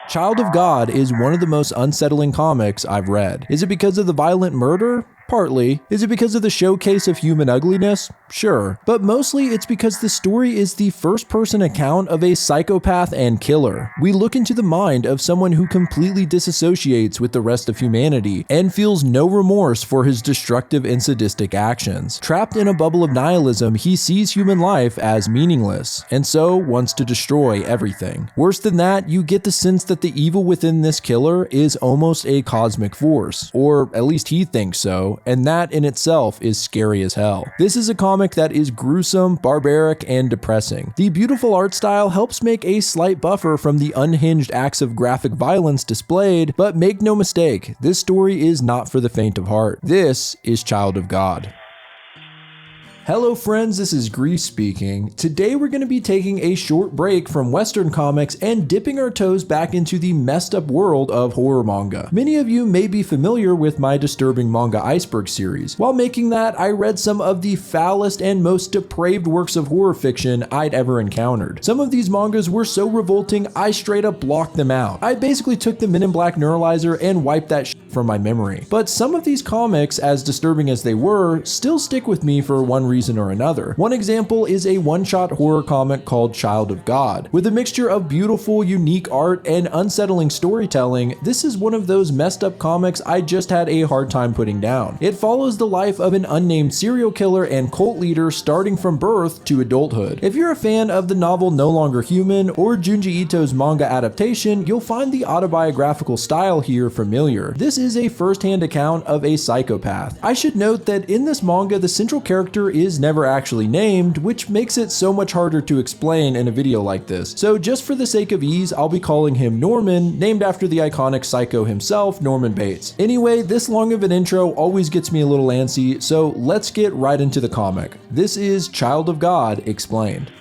Child of God is one of the most unsettling comics I've read. Is it because of the violent murder? Partly. Is it because of the showcase of human ugliness? Sure. But mostly it's because the story is the first-person account of a psychopath and killer. We look into the mind of someone who completely disassociates with the rest of humanity and feels no remorse for his destructive and sadistic actions. Trapped in a bubble of nihilism, he sees human life as meaningless, and so wants to destroy everything. Worse than that, you get the sense that the evil within this killer is almost a cosmic force, or at least he thinks so, and that in itself is scary as hell. This is a comic that is gruesome, barbaric, and depressing. The beautiful art style helps make a slight buffer from the unhinged acts of graphic violence displayed, but make no mistake, this story is not for the faint of heart. This is Child of God. Hello friends, this is Grease speaking. Today we're going to be taking a short break from Western comics and dipping our toes back into the messed up world of horror manga. Many of you may be familiar with my Disturbing Manga Iceberg series. While making that, I read some of the foulest and most depraved works of horror fiction I'd ever encountered. Some of these mangas were so revolting, I straight up blocked them out. I basically took the Men in Black neuralizer and wiped that shit from my memory. But some of these comics, as disturbing as they were, still stick with me for one reason or another. One example is a one-shot horror comic called Child of God. With a mixture of beautiful, unique art and unsettling storytelling, this is one of those messed up comics I just had a hard time putting down. It follows the life of an unnamed serial killer and cult leader starting from birth to adulthood. If you're a fan of the novel No Longer Human or Junji Ito's manga adaptation, you'll find the autobiographical style here familiar. This is a first-hand account of a psychopath. I should note that in this manga, the central character is never actually named, which makes it so much harder to explain in a video like this. So just for the sake of ease, I'll be calling him Norman, named after the iconic psycho himself, Norman Bates. Anyway, this long of an intro always gets me a little antsy, so let's get right into the comic. This is Child of God Explained.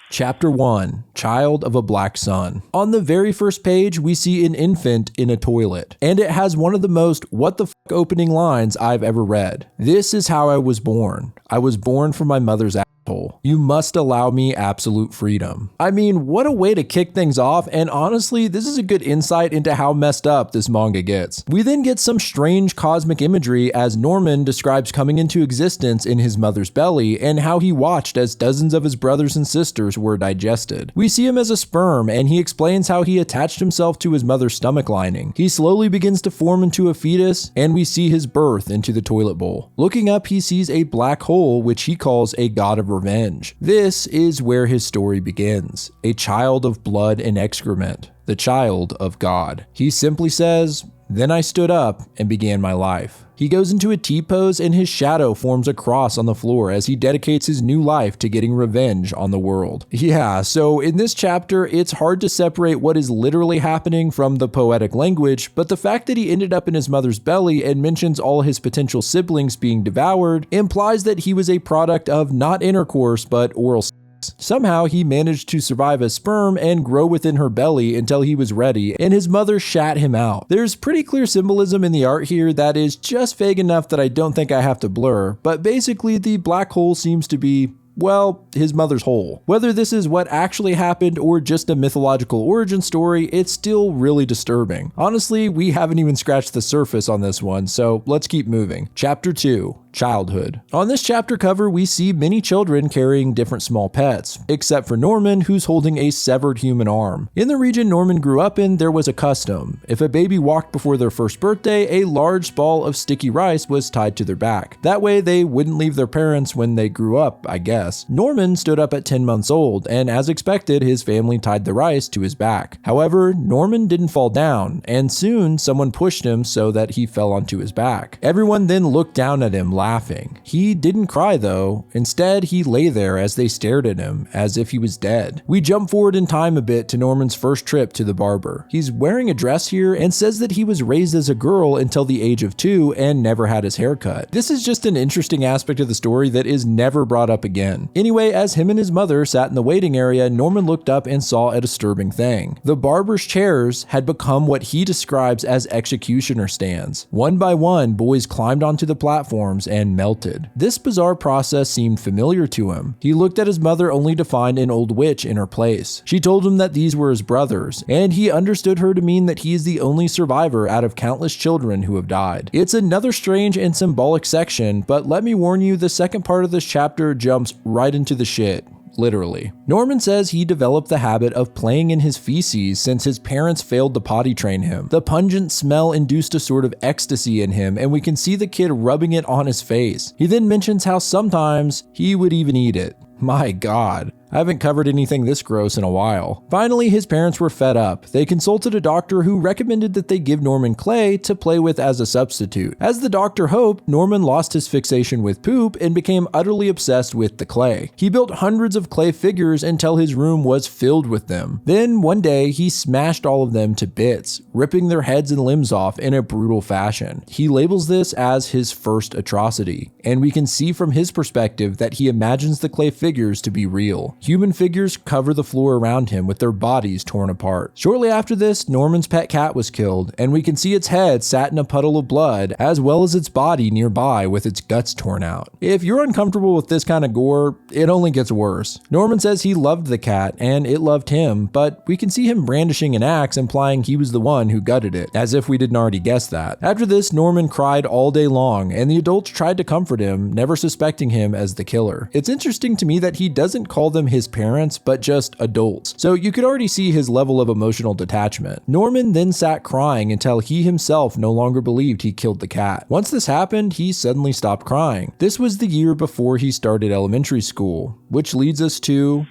Chapter 1, Child of a Black Sun. On the very first page, we see an infant in a toilet, and it has one of the most what the f*** opening lines I've ever read. This is how I was born. I was born from my mother's asshole. You must allow me absolute freedom. I mean, what a way to kick things off, and honestly, this is a good insight into how messed up this manga gets. We then get some strange cosmic imagery as Norman describes coming into existence in his mother's belly and how he watched as dozens of his brothers and sisters were digested. We see him as a sperm, and he explains how he attached himself to his mother's stomach lining. He slowly begins to form into a fetus, and we see his birth into the toilet bowl. Looking up, he sees a black hole, which he calls a god of revenge. This is where his story begins. A child of blood and excrement. The child of God. He simply says, "Then I stood up and began my life." He goes into a T-pose and his shadow forms a cross on the floor as he dedicates his new life to getting revenge on the world. Yeah, so in this chapter, it's hard to separate what is literally happening from the poetic language, but the fact that he ended up in his mother's belly and mentions all his potential siblings being devoured implies that he was a product of not intercourse but oral sex. Somehow he managed to survive as sperm and grow within her belly until he was ready, and his mother shat him out. There's pretty clear symbolism in the art here that is just vague enough that I don't think I have to blur, but basically the black hole seems to be, well, his mother's hole. Whether this is what actually happened or just a mythological origin story, it's still really disturbing. Honestly, we haven't even scratched the surface on this one, so let's keep moving. Chapter 2. Childhood. On this chapter cover, we see many children carrying different small pets, except for Norman, who's holding a severed human arm. In the region Norman grew up in, there was a custom. If a baby walked before their first birthday, a large ball of sticky rice was tied to their back. That way, they wouldn't leave their parents when they grew up, I guess. Norman stood up at 10 months old, and as expected, his family tied the rice to his back. However, Norman didn't fall down, and soon someone pushed him so that he fell onto his back. Everyone then looked down at him, laughing. He didn't cry though. Instead, he lay there as they stared at him, as if he was dead. We jump forward in time a bit to Norman's first trip to the barber. He's wearing a dress here and says that he was raised as a girl until the age of 2 and never had his hair cut. This is just an interesting aspect of the story that is never brought up again. prison. Anyway, as him and his mother sat in the waiting area, Norman looked up and saw a disturbing thing. The barber's chairs had become what he describes as executioner stands. One by one, boys climbed onto the platforms and melted. This bizarre process seemed familiar to him. He looked at his mother only to find an old witch in her place. She told him that these were his brothers, and he understood her to mean that he is the only survivor out of countless children who have died. It's another strange and symbolic section, but let me warn you, the second part of this chapter jumps right into the shit. Literally. Norman says he developed the habit of playing in his feces since his parents failed to potty train him. The pungent smell induced a sort of ecstasy in him, and we can see the kid rubbing it on his face. He then mentions how sometimes he would even eat it. My God. I haven't covered anything this gross in a while. Finally, his parents were fed up. They consulted a doctor who recommended that they give Norman clay to play with as a substitute. As the doctor hoped, Norman lost his fixation with poop and became utterly obsessed with the clay. He built hundreds of clay figures until his room was filled with them. Then, one day, he smashed all of them to bits, ripping their heads and limbs off in a brutal fashion. He labels this as his first atrocity, and we can see from his perspective that he imagines the clay figures to be real. Human figures cover the floor around him with their bodies torn apart. Shortly after this, Norman's pet cat was killed, and we can see its head sat in a puddle of blood, as well as its body nearby with its guts torn out. If you're uncomfortable with this kind of gore, it only gets worse. Norman says he loved the cat, and it loved him, but we can see him brandishing an axe, implying he was the one who gutted it, as if we didn't already guess that. After this, Norman cried all day long, and the adults tried to comfort him, never suspecting him as the killer. It's interesting to me that he doesn't call them his parents, but just adults. So you could already see his level of emotional detachment. Norman then sat crying until he himself no longer believed he killed the cat. Once this happened, he suddenly stopped crying. This was the year before he started elementary school, which leads us to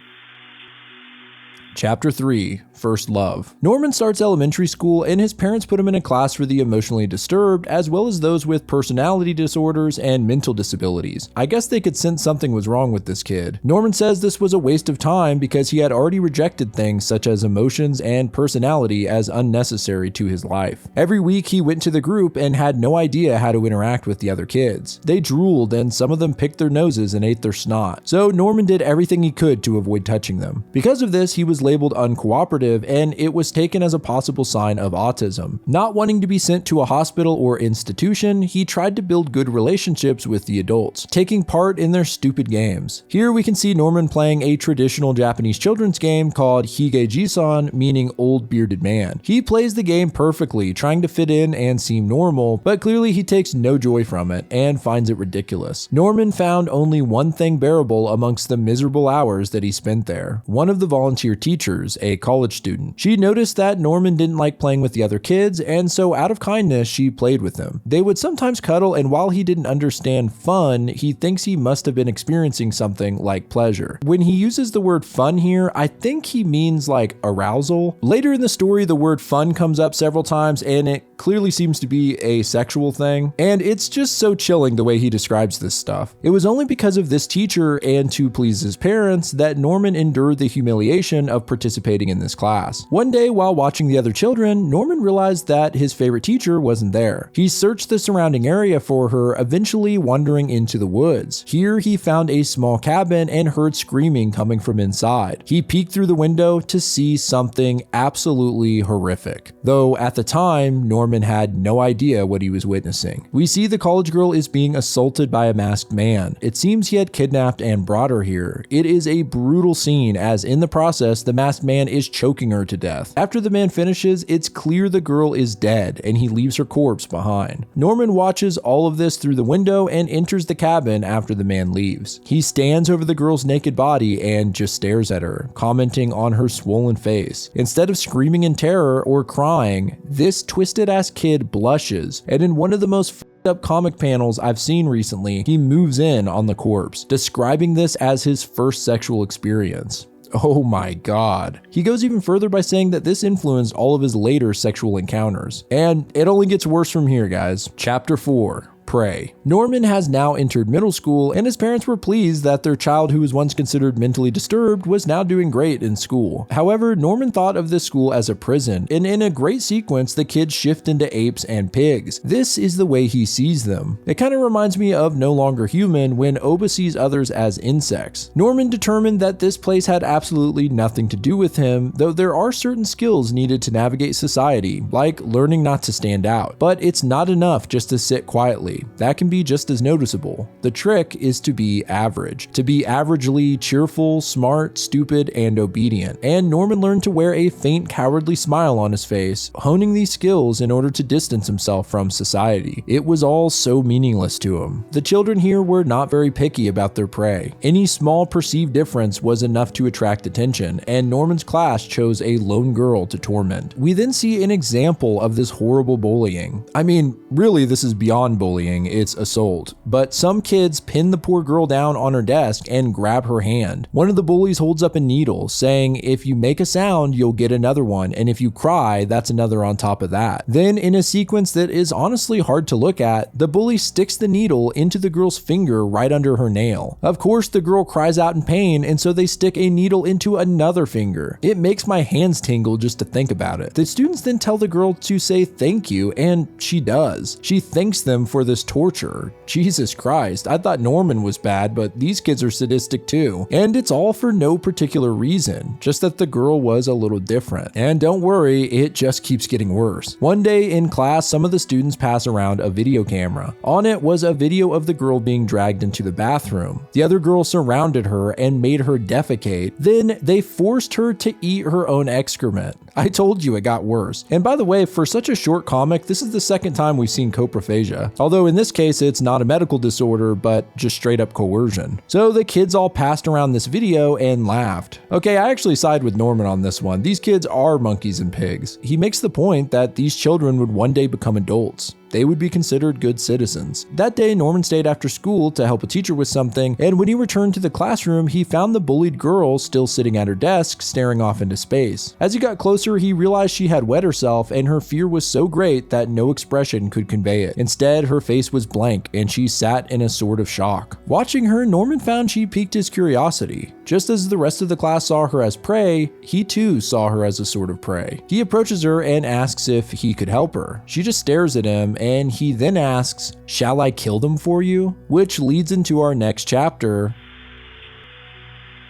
Chapter 3, First Love. Norman starts elementary school, and his parents put him in a class for the emotionally disturbed, as well as those with personality disorders and mental disabilities. I guess they could sense something was wrong with this kid. Norman says this was a waste of time because he had already rejected things such as emotions and personality as unnecessary to his life. Every week he went to the group and had no idea how to interact with the other kids. They drooled, and some of them picked their noses and ate their snot. So Norman did everything he could to avoid touching them. Because of this, he was labeled uncooperative, and it was taken as a possible sign of autism. Not wanting to be sent to a hospital or institution, he tried to build good relationships with the adults, taking part in their stupid games. Here we can see Norman playing a traditional Japanese children's game called Hige-ji-san, meaning old bearded man. He plays the game perfectly, trying to fit in and seem normal, but clearly he takes no joy from it and finds it ridiculous. Norman found only one thing bearable amongst the miserable hours that he spent there. One of the volunteer teachers, a college student. She noticed that Norman didn't like playing with the other kids, and so out of kindness, she played with him. They would sometimes cuddle, and while he didn't understand fun, he thinks he must have been experiencing something like pleasure. When he uses the word fun here, I think he means like arousal. Later in the story, the word fun comes up several times, and it clearly seems to be a sexual thing, and it's just so chilling the way he describes this stuff. It was only because of this teacher and to please his parents that Norman endured the humiliation of participating in this class. One day, while watching the other children, Norman realized that his favorite teacher wasn't there. He searched the surrounding area for her, eventually wandering into the woods. Here, he found a small cabin and heard screaming coming from inside. He peeked through the window to see something absolutely horrific. Though at the time, Norman had no idea what he was witnessing. We see the college girl is being assaulted by a masked man. It seems he had kidnapped and brought her here. It is a brutal scene, as in the process, the masked man is choking her to death. After the man finishes, it's clear the girl is dead, and he leaves her corpse behind. Norman watches all of this through the window and enters the cabin after the man leaves. He stands over the girl's naked body and just stares at her, commenting on her swollen face. Instead of screaming in terror or crying, this twisted-ass kid blushes, and in one of the most up comic panels I've seen recently, he moves in on the corpse, describing this as his first sexual experience. Oh my god. He goes even further by saying that this influenced all of his later sexual encounters. And it only gets worse from here, guys. Chapter 4. Prey. Norman has now entered middle school, and his parents were pleased that their child who was once considered mentally disturbed was now doing great in school. However, Norman thought of this school as a prison, and in a great sequence, the kids shift into apes and pigs. This is the way he sees them. It kind of reminds me of No Longer Human when Oba sees others as insects. Norman determined that this place had absolutely nothing to do with him, though there are certain skills needed to navigate society, like learning not to stand out. But it's not enough just to sit quietly. That can be just as noticeable. The trick is to be average. To be averagely cheerful, smart, stupid, and obedient. And Norman learned to wear a faint, cowardly smile on his face, honing these skills in order to distance himself from society. It was all so meaningless to him. The children here were not very picky about their prey. Any small perceived difference was enough to attract attention, and Norman's class chose a lone girl to torment. We then see an example of this horrible bullying. I mean, really, this is beyond bullying, it's assault. But some kids pin the poor girl down on her desk and grab her hand. One of the bullies holds up a needle, saying, "If you make a sound, you'll get another one, and if you cry, that's another on top of that." Then, in a sequence that is honestly hard to look at, the bully sticks the needle into the girl's finger right under her nail. Of course, the girl cries out in pain, and so they stick a needle into another finger. It makes my hands tingle just to think about it. The students then tell the girl to say thank you, and she does. She thanks them for this torture. Jesus Christ, I thought Norman was bad, but these kids are sadistic too. And it's all for no particular reason, just that the girl was a little different. And don't worry, it just keeps getting worse. One day in class, some of the students pass around a video camera. On it was a video of the girl being dragged into the bathroom. The other girls surrounded her and made her defecate. Then they forced her to eat her own excrement. I told you it got worse. And by the way, for such a short comic, this is the second time we've seen coprophagia. Although in this case, it's not a medical disorder, but just straight up coercion. So the kids all passed around this video and laughed. Okay, I actually side with Norman on this one. These kids are monkeys and pigs. He makes the point that these children would one day become adults. They would be considered good citizens. That day, Norman stayed after school to help a teacher with something, and when he returned to the classroom, he found the bullied girl still sitting at her desk, staring off into space. As he got closer, he realized she had wet herself, and her fear was so great that no expression could convey it. Instead, her face was blank, and she sat in a sort of shock. Watching her, Norman found she piqued his curiosity. Just as the rest of the class saw her as prey, he too saw her as a sort of prey. He approaches her and asks if he could help her. She just stares at him, and he then asks, "Shall I kill them for you?" Which leads into our next chapter.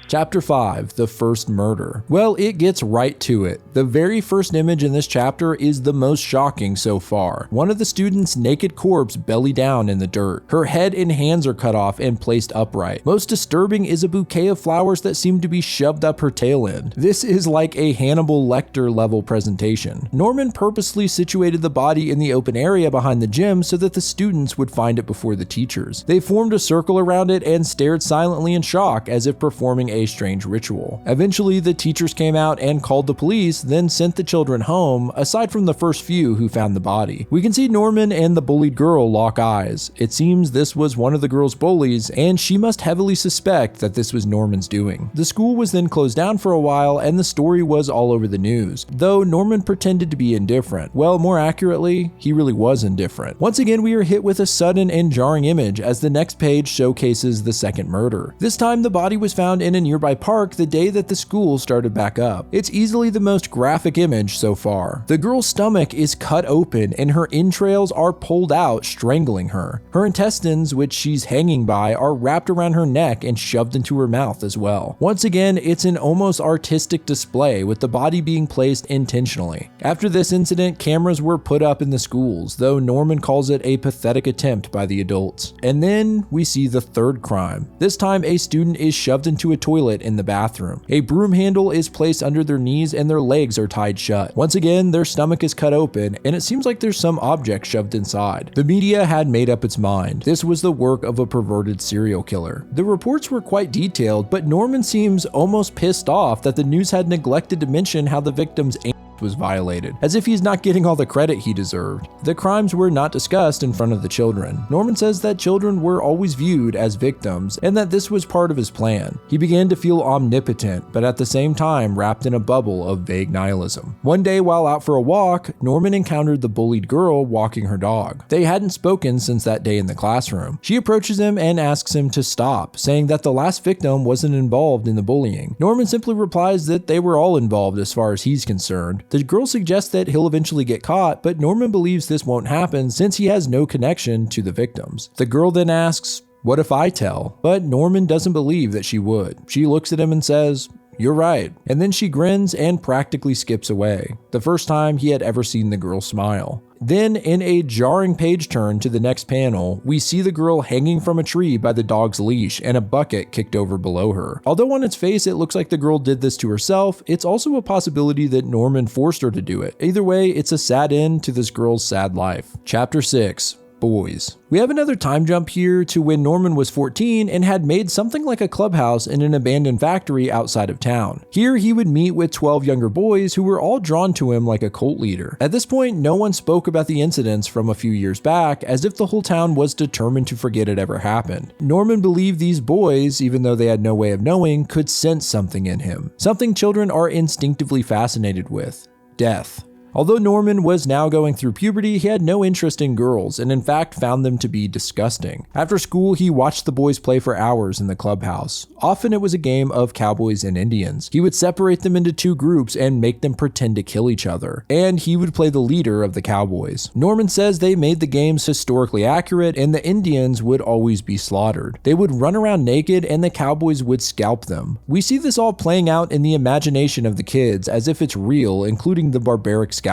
Chapter 5, The First Murder. Well, it gets right to it. The very first image in this chapter is the most shocking so far. One of the students' naked corpse belly down in the dirt. Her head and hands are cut off and placed upright. Most disturbing is a bouquet of flowers that seem to be shoved up her tail end. This is like a Hannibal Lecter level presentation. Norman purposely situated the body in the open area behind the gym so that the students would find it before the teachers. They formed a circle around it and stared silently in shock as if performing a strange ritual. Eventually, the teachers came out and called the police, then sent the children home, aside from the first few who found the body. We can see Norman and the bullied girl lock eyes. It seems this was one of the girl's bullies, and she must heavily suspect that this was Norman's doing. The school was then closed down for a while, and the story was all over the news, though Norman pretended to be indifferent. Well, more accurately, he really was indifferent. Once again, we are hit with a sudden and jarring image as the next page showcases the second murder. This time, the body was found in a nearby park the day that the school started back up. It's easily the most graphic image so far. The girl's stomach is cut open and her entrails are pulled out, strangling her. Her intestines, which she's hanging by, are wrapped around her neck and shoved into her mouth as well. Once again, it's an almost artistic display with the body being placed intentionally. After this incident, cameras were put up in the schools, though Norman calls it a pathetic attempt by the adults. And then we see the third crime. This time, a student is shoved into a toilet in the bathroom. A broom handle is placed under their knees and their legs are tied shut. Once again, their stomach is cut open and it seems like there's some object shoved inside. The media had made up its mind. This was the work of a perverted serial killer. The reports were quite detailed, but Norman seems almost pissed off that the news had neglected to mention how the victim's was violated, as if he's not getting all the credit he deserved. The crimes were not discussed in front of the children. Norman says that children were always viewed as victims and that this was part of his plan. He began to feel omnipotent, but at the same time wrapped in a bubble of vague nihilism. One day while out for a walk, Norman encountered the bullied girl walking her dog. They hadn't spoken since that day in the classroom. She approaches him and asks him to stop, saying that the last victim wasn't involved in the bullying. Norman simply replies that they were all involved as far as he's concerned. The girl suggests that he'll eventually get caught, but Norman believes this won't happen since he has no connection to the victims. The girl then asks, "What if I tell?" But Norman doesn't believe that she would. She looks at him and says, "You're right." And then she grins and practically skips away. The first time he had ever seen the girl smile. Then, in a jarring page turn to the next panel, we see the girl hanging from a tree by the dog's leash and a bucket kicked over below her. Although on its face it looks like the girl did this to herself, it's also a possibility that Norman forced her to do it. Either way, it's a sad end to this girl's sad life. Chapter 6. Boys. We have another time jump here to when Norman was 14 and had made something like a clubhouse in an abandoned factory outside of town. Here he would meet with 12 younger boys who were all drawn to him like a cult leader. At this point, no one spoke about the incidents from a few years back, as if the whole town was determined to forget it ever happened. Norman believed these boys, even though they had no way of knowing, could sense something in him. Something children are instinctively fascinated with: death. Although Norman was now going through puberty, he had no interest in girls and in fact found them to be disgusting. After school, he watched the boys play for hours in the clubhouse. Often it was a game of cowboys and Indians. He would separate them into two groups and make them pretend to kill each other, and he would play the leader of the cowboys. Norman says they made the games historically accurate and the Indians would always be slaughtered. They would run around naked and the cowboys would scalp them. We see this all playing out in the imagination of the kids as if it's real, including the barbaric scalpings.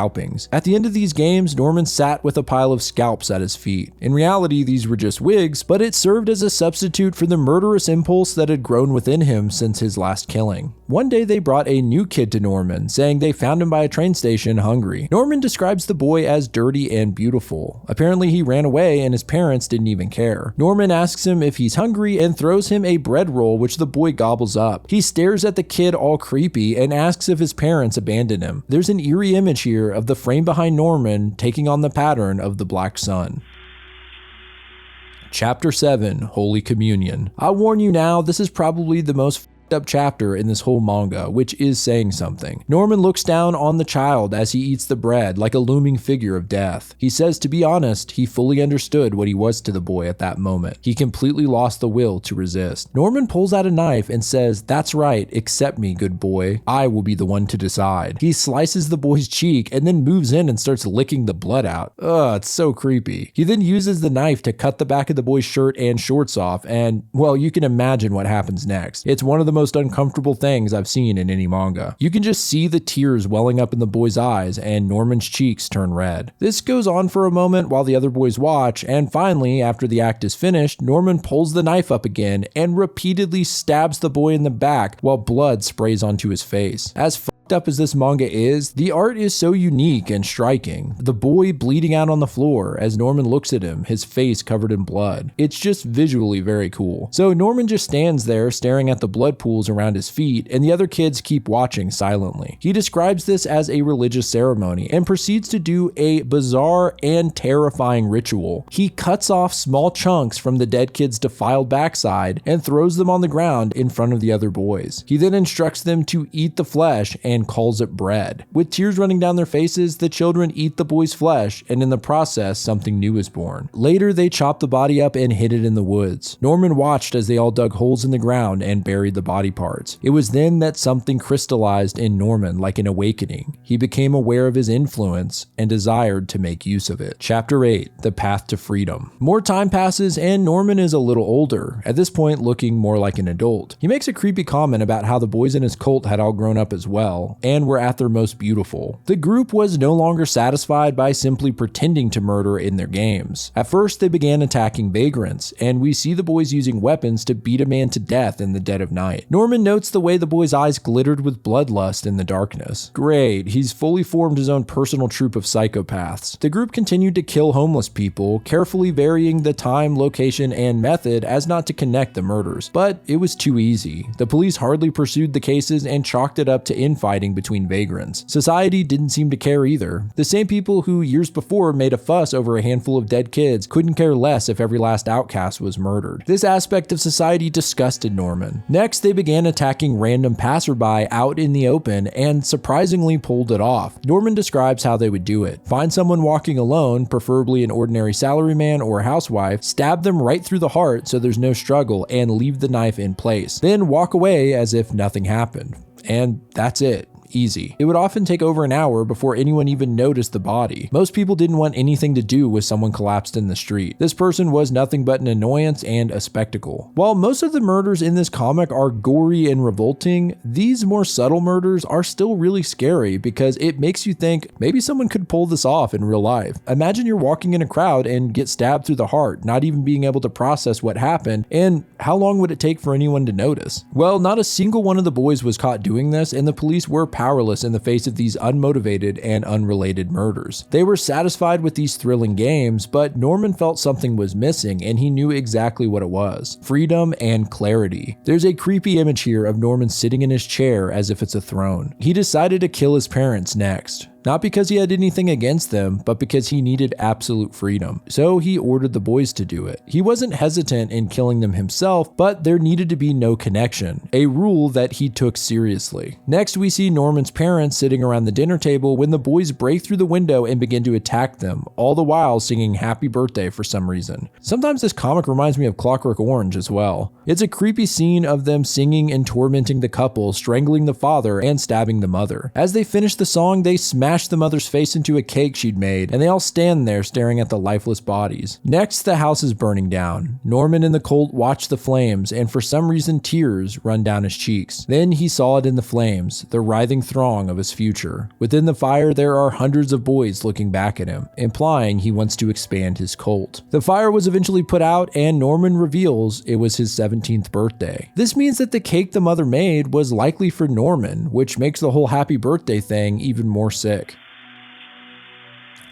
At the end of these games, Norman sat with a pile of scalps at his feet. In reality, these were just wigs, but it served as a substitute for the murderous impulse that had grown within him since his last killing. One day they brought a new kid to Norman, saying they found him by a train station hungry. Norman describes the boy as dirty and beautiful. Apparently he ran away and his parents didn't even care. Norman asks him if he's hungry and throws him a bread roll which the boy gobbles up. He stares at the kid all creepy and asks if his parents abandoned him. There's an eerie image here of the frame behind Norman taking on the pattern of the black sun. Chapter 7, Holy Communion. I warn you now, this is probably the most up chapter in this whole manga, which is saying something. Norman looks down on the child as he eats the bread like a looming figure of death. He says, to be honest, he fully understood what he was to the boy at that moment. He completely lost the will to resist. Norman pulls out a knife and says, "That's right, accept me, good boy. I will be the one to decide." He slices the boy's cheek and then moves in and starts licking the blood out. Ugh, it's so creepy. He then uses the knife to cut the back of the boy's shirt and shorts off, and, well, you can imagine what happens next. It's one of the most uncomfortable things I've seen in any manga. You can just see the tears welling up in the boy's eyes and Norman's cheeks turn red. This goes on for a moment while the other boys watch, and finally, after the act is finished, Norman pulls the knife up again and repeatedly stabs the boy in the back while blood sprays onto his face. As fucked up as this manga is, the art is so unique and striking. The boy bleeding out on the floor as Norman looks at him, his face covered in blood. It's just visually very cool. So Norman just stands there staring at the blood pools around his feet, and the other kids keep watching silently. He describes this as a religious ceremony and proceeds to do a bizarre and terrifying ritual. He cuts off small chunks from the dead kid's defiled backside and throws them on the ground in front of the other boys. He then instructs them to eat the flesh and calls it bread. With tears running down their faces, the children eat the boy's flesh, and in the process, something new is born. Later, they chop the body up and hid it in the woods. Norman watched as they all dug holes in the ground and buried the body parts. It was then that something crystallized in Norman like an awakening. He became aware of his influence and desired to make use of it. Chapter 8, The Path to Freedom. More time passes and Norman is a little older, at this point looking more like an adult. He makes a creepy comment about how the boys in his cult had all grown up as well, and were at their most beautiful. The group was no longer satisfied by simply pretending to murder in their games. At first, they began attacking vagrants, and we see the boys using weapons to beat a man to death in the dead of night. Norman notes the way the boy's eyes glittered with bloodlust in the darkness. Great, he's fully formed his own personal troupe of psychopaths. The group continued to kill homeless people, carefully varying the time, location, and method as not to connect the murders. But it was too easy. The police hardly pursued the cases and chalked it up to infighting fighting between vagrants. Society didn't seem to care either. The same people who years before made a fuss over a handful of dead kids couldn't care less if every last outcast was murdered. This aspect of society disgusted Norman. Next, they began attacking random passerby out in the open and surprisingly pulled it off. Norman describes how they would do it. Find someone walking alone, preferably an ordinary salaryman or housewife, stab them right through the heart so there's no struggle, and leave the knife in place. Then walk away as if nothing happened. And that's it. Easy. It would often take over an hour before anyone even noticed the body. Most people didn't want anything to do with someone collapsed in the street. This person was nothing but an annoyance and a spectacle. While most of the murders in this comic are gory and revolting, these more subtle murders are still really scary because it makes you think maybe someone could pull this off in real life. Imagine you're walking in a crowd and get stabbed through the heart, not even being able to process what happened, and how long would it take for anyone to notice? Well, not a single one of the boys was caught doing this, and the police were powerless in the face of these unmotivated and unrelated murders. They were satisfied with these thrilling games, but Norman felt something was missing, and he knew exactly what it was: freedom and clarity. There's a creepy image here of Norman sitting in his chair as if it's a throne. He decided to kill his parents next. Not because he had anything against them, but because he needed absolute freedom. So he ordered the boys to do it. He wasn't hesitant in killing them himself, but there needed to be no connection, a rule that he took seriously. Next, we see Norman's parents sitting around the dinner table when the boys break through the window and begin to attack them, all the while singing happy birthday for some reason. Sometimes this comic reminds me of Clockwork Orange as well. It's a creepy scene of them singing and tormenting the couple, strangling the father and stabbing the mother. As they finish the song, they smash the mother's face into a cake she'd made, and they all stand there staring at the lifeless bodies. Next, the house is burning down. Norman and the Colt watch the flames, and for some reason tears run down his cheeks. Then he saw it in the flames, the writhing throng of his future. Within the fire, there are hundreds of boys looking back at him, implying he wants to expand his cult. The fire was eventually put out, and Norman reveals it was his 17th birthday. This means that the cake the mother made was likely for Norman, which makes the whole happy birthday thing even more sick.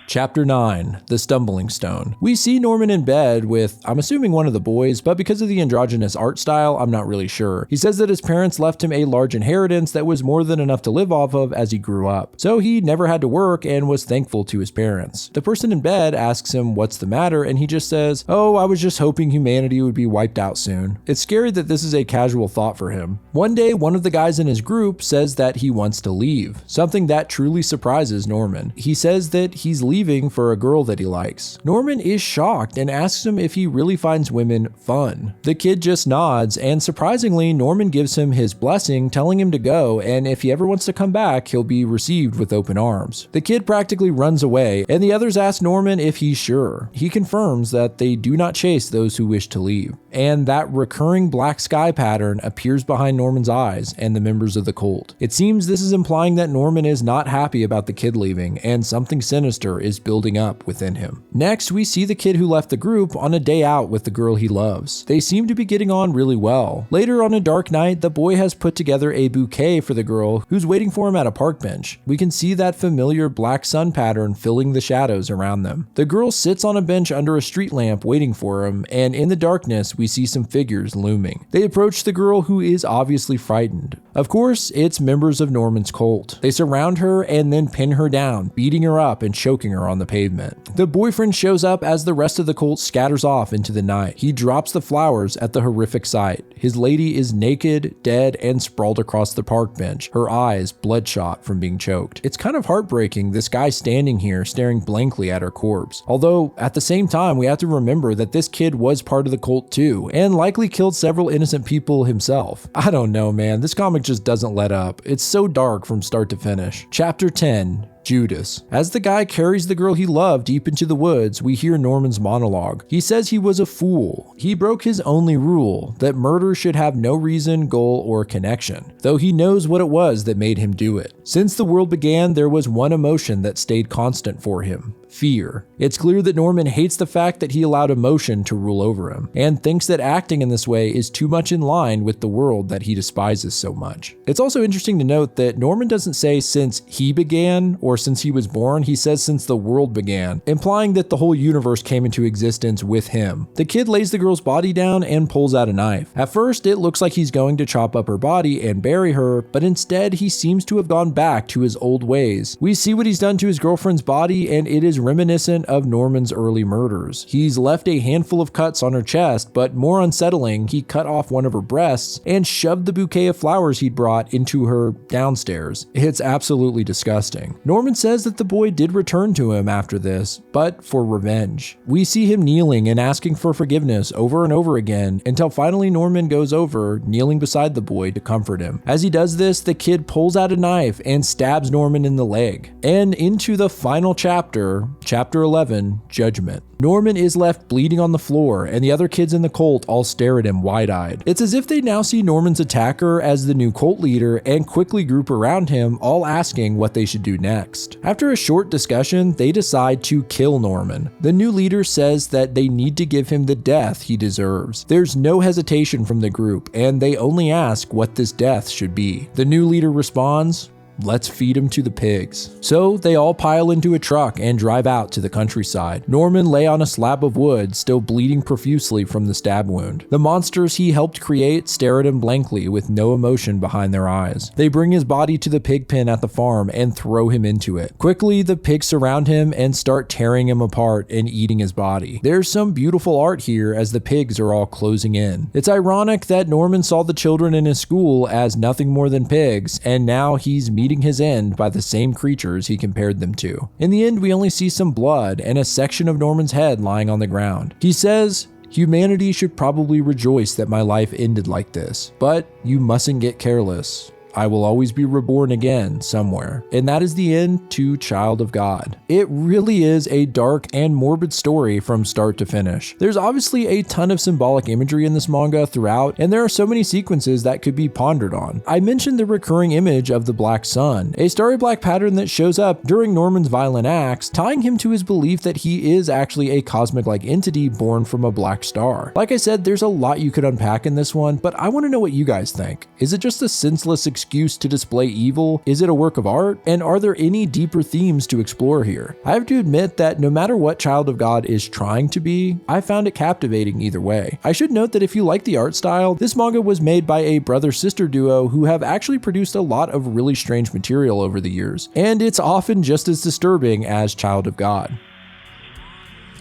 Chapter 9, The Stumbling Stone. We see Norman in bed with, I'm assuming, one of the boys, but because of the androgynous art style, I'm not really sure. He says that his parents left him a large inheritance that was more than enough to live off of as he grew up. So he never had to work and was thankful to his parents. The person in bed asks him what's the matter, and he just says, "Oh, I was just hoping humanity would be wiped out soon." It's scary that this is a casual thought for him. One day, one of the guys in his group says that he wants to leave, something that truly surprises Norman. He says that he's leaving for a girl that he likes. Norman is shocked and asks him if he really finds women fun. The kid just nods, and surprisingly, Norman gives him his blessing, telling him to go, and if he ever wants to come back, he'll be received with open arms. The kid practically runs away, and the others ask Norman if he's sure. He confirms that they do not chase those who wish to leave, and that recurring black sky pattern appears behind Norman's eyes and the members of the cult. It seems this is implying that Norman is not happy about the kid leaving, and something sinister is building up within him. Next, we see the kid who left the group on a day out with the girl he loves. They seem to be getting on really well. Later on a dark night, the boy has put together a bouquet for the girl who's waiting for him at a park bench. We can see that familiar black sun pattern filling the shadows around them. The girl sits on a bench under a street lamp waiting for him, and in the darkness, we see some figures looming. They approach the girl, who is obviously frightened. Of course, it's members of Norman's cult. They surround her and then pin her down, beating her up and choking her on the pavement. The boyfriend shows up as the rest of the cult scatters off into the night. He drops the flowers at the horrific sight. His lady is naked, dead, and sprawled across the park bench, her eyes bloodshot from being choked. It's kind of heartbreaking, this guy standing here staring blankly at her corpse. Although, at the same time, we have to remember that this kid was part of the cult too, and likely killed several innocent people himself. I don't know, man. This comic just doesn't let up. It's so dark from start to finish. Chapter 10, Judas. As the guy carries the girl he loved deep into the woods, we hear Norman's monologue. He says he was a fool. He broke his only rule, that murder should have no reason, goal, or connection, though he knows what it was that made him do it. Since the world began, there was one emotion that stayed constant for him: fear. It's clear that Norman hates the fact that he allowed emotion to rule over him, and thinks that acting in this way is too much in line with the world that he despises so much. It's also interesting to note that Norman doesn't say since he began or since he was born, he says since the world began, implying that the whole universe came into existence with him. The kid lays the girl's body down and pulls out a knife. At first, it looks like he's going to chop up her body and bury her, but instead he seems to have gone back to his old ways. We see what he's done to his girlfriend's body, and it is reminiscent of Norman's early murders. He's left a handful of cuts on her chest, but more unsettling, he cut off one of her breasts and shoved the bouquet of flowers he'd brought into her downstairs. It's absolutely disgusting. Norman says that the boy did return to him after this, but for revenge. We see him kneeling and asking for forgiveness over and over again until finally Norman goes over, kneeling beside the boy to comfort him. As he does this, the kid pulls out a knife and stabs Norman in the leg. And into the final chapter, chapter 11, Judgment. Norman is left bleeding on the floor, and the other kids in the cult all stare at him wide-eyed. It's as if they now see Norman's attacker as the new cult leader and quickly group around him, all asking what they should do next. After a short discussion, they decide to kill Norman. The new leader says that they need to give him the death he deserves. There's no hesitation from the group, and they only ask what this death should be. The new leader responds, "Let's feed him to the pigs." So they all pile into a truck and drive out to the countryside. Norman lay on a slab of wood, still bleeding profusely from the stab wound. The monsters he helped create stare at him blankly with no emotion behind their eyes. They bring his body to the pig pen at the farm and throw him into it. Quickly, the pigs surround him and start tearing him apart and eating his body. There's some beautiful art here as the pigs are all closing in. It's ironic that Norman saw the children in his school as nothing more than pigs, and now he's meeting his end by the same creatures he compared them to. In the end, we only see some blood and a section of Norman's head lying on the ground. He says, "Humanity should probably rejoice that my life ended like this, but you mustn't get careless. I will always be reborn again somewhere." And that is the end to Child of God. It really is a dark and morbid story from start to finish. There's obviously a ton of symbolic imagery in this manga throughout, and there are so many sequences that could be pondered on. I mentioned the recurring image of the black sun, a starry black pattern that shows up during Norman's violent acts, tying him to his belief that he is actually a cosmic-like entity born from a black star. Like I said, there's a lot you could unpack in this one, but I want to know what you guys think. Is it just a senseless excuse to display evil? Is it a work of art? And are there any deeper themes to explore here? I have to admit that no matter what Child of God is trying to be, I found it captivating either way. I should note that if you like the art style, this manga was made by a brother-sister duo who have actually produced a lot of really strange material over the years, and it's often just as disturbing as Child of God.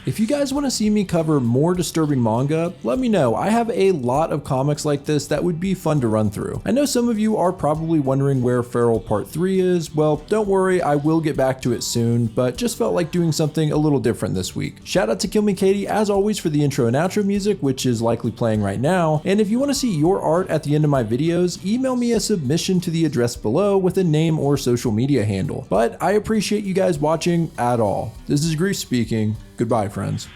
If you guys want to see me cover more disturbing manga, let me know. I have a lot of comics like this that would be fun to run through. I know some of you are probably wondering where Feral Part 3 is. Well, don't worry, I will get back to it soon, but just felt like doing something a little different this week. Shout out to Kill Me Katie, as always, for the intro and outro music, which is likely playing right now. And if you want to see your art at the end of my videos, email me a submission to the address below with a name or social media handle. But I appreciate you guys watching at all. This is Grease speaking. Goodbye, friends.